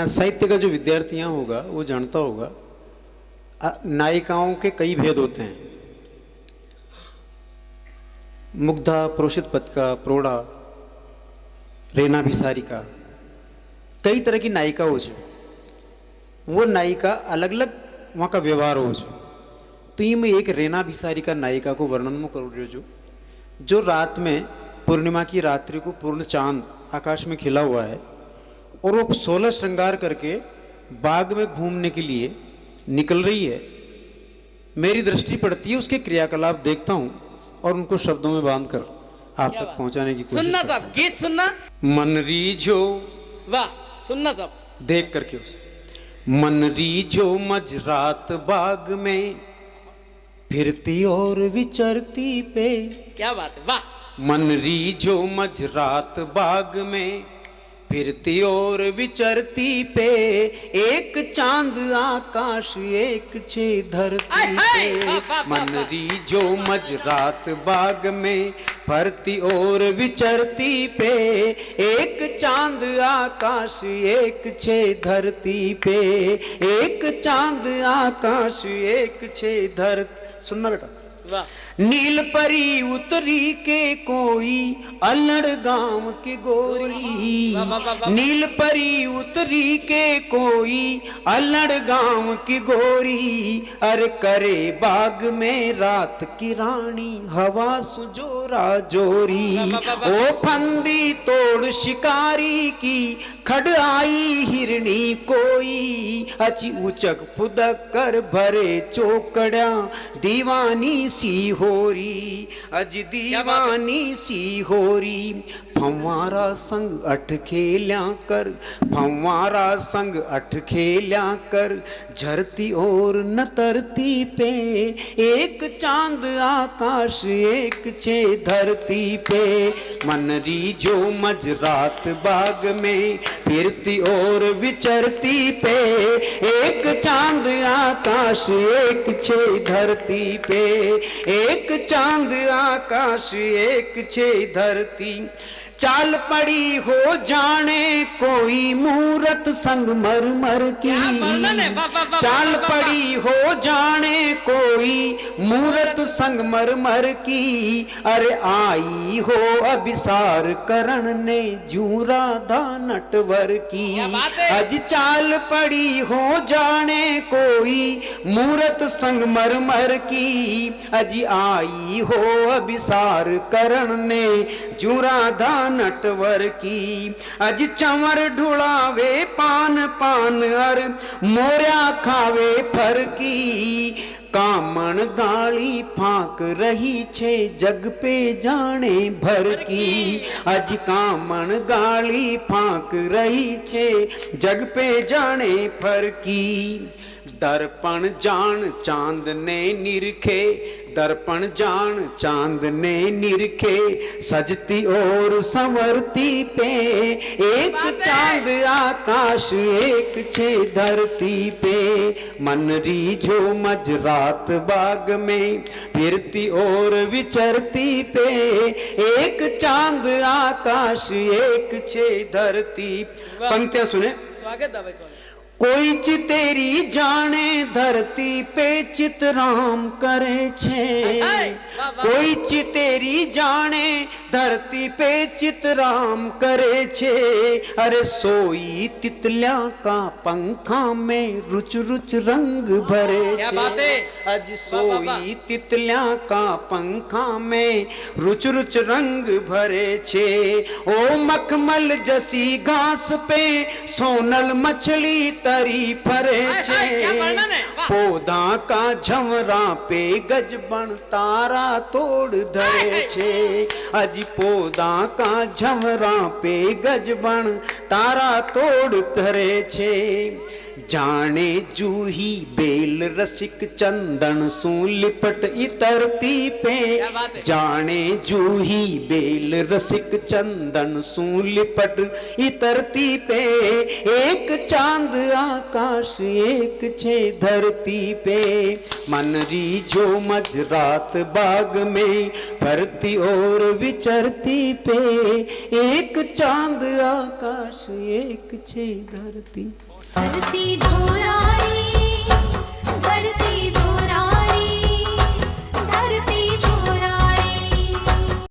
साहित्य का जो विद्यार्थी यहाँ होगा वो जानता होगा नायिकाओं के कई भेद होते हैं। मुग्धा, प्रोषित पत्रिका, प्रोढ़ा, रेना भिसारिका, कई तरह की नायिका हो जो वो नायिका अलग अलग वहाँ का व्यवहार हो तो ये मैं एक रेना भिसारिका नायिका को वर्णन में करूँ जो रात में पूर्णिमा की रात्रि को पूर्ण चांद आकाश में खिला हुआ है और वो 16 श्रृंगार करके बाग में घूमने के लिए निकल रही है। मेरी दृष्टि पड़ती है, उसके क्रियाकलाप देखता हूँ और उनको शब्दों में बांधकर आप तक पहुंचाने की कोशिश सुनना साहब, गीत सुनना। मन रीझो, वाह, सुनना साहब, देख करके उसे। मन रीझो मझरात बाग में फिरती और विचरती पे। क्या बात है, वाह। मन रीझो मझरात बाग में फिरती और विचरती पे, एक चांद आकाश एक छे धरती पे। मन रीझो मझरात बाग में फरती और विचरती पे, एक चांद आकाश एक छे धरती पे, एक चांद आकाश एक छे धरती। सुनना बेटा, वाह। नील परी उतरी के कोई अल्लड़ गांव की गोरी, नील परी उतरी के कोई अल्लड़ गांव की गोरी, अरे करे बाग में रात की रानी हवा सुजोरा जोरी। ओ फंदी तोड़ शिकारी की खड़ आई हिरणी कोई, अची उचक फुदक कर भरे चौकड़ा दीवानी सी होरी, अज दीवानी सी होरी। फंवारा संग अठ खेल्या कर, फंवारा संग अठ खेल्या कर, झरती और न तरती पे, एक चांद आकाश एक छे धरती पे। मन रीझो मझरात बाग में फिरती और विचरती पे, एक चांद आकाश एक छे धरती पे, एक चांद आकाश एक छे धरती। चाल पड़ी हो जाने कोई मूरत संगमरमर की, चाल पड़ी हो जाने कोई मूरत संगमरमर की, अरे आई हो अभिसार करण ने जू राधा नटवर की। अज चाल पड़ी हो जाने कोई मूरत संगमरमर की, अज आई हो अभिसार करण ने जू राधा नटवर की। अज चंवर ढुलावे पान पान अर मोरिया खावे फर की, कामण गाली फांक रही छे जग पे जाने भर की। अज कामण गाली फांक रही छे जग पे जाने भर की। दर्पण जान चांद ने निरखे, दर्पण जान चांद ने निरखे, सजती और संवरती पे, एक चांद आकाश एक छे धरती पे। मन रीझो मझरात बाग में फिरती और विचरती पे, एक चांद आकाश एक छे धरती। पंक्तियां सुने। स्वागत है भाई, स्वागत। कोई चितेरी जाने धरती पे चितराम करे छे, कोई चितेरी जाने धरती पे चितराम करे छे, अरे सोई तितलिया का पंखा में रुच रुच रंग भरे छे। अज सोई तितलिया का पंखा में रुच रुच रंग भरे छे। ओ मखमल जसी घास पे सोनल मछली तरी फरे छे, पौधा का झमरा पे गजबन तारा तोड़ धरे छे। अज पौधा का झमरा पे गजबन तारा तोड़ धरे छे। जाने जूही बेल रसिक चंदन सू लिपट इतरती पे, जाने जूही बेल रसिक चंदन सू लिपट इतरती पे, एक चांद आकाश एक छे धरती पे। मन रीझो मझरात बाग में फरती और विचरती पे, એક ચાંદ આકાશ એક છે ધરતી ધરતી ધોરાઈ ધરતી ધોરાઈ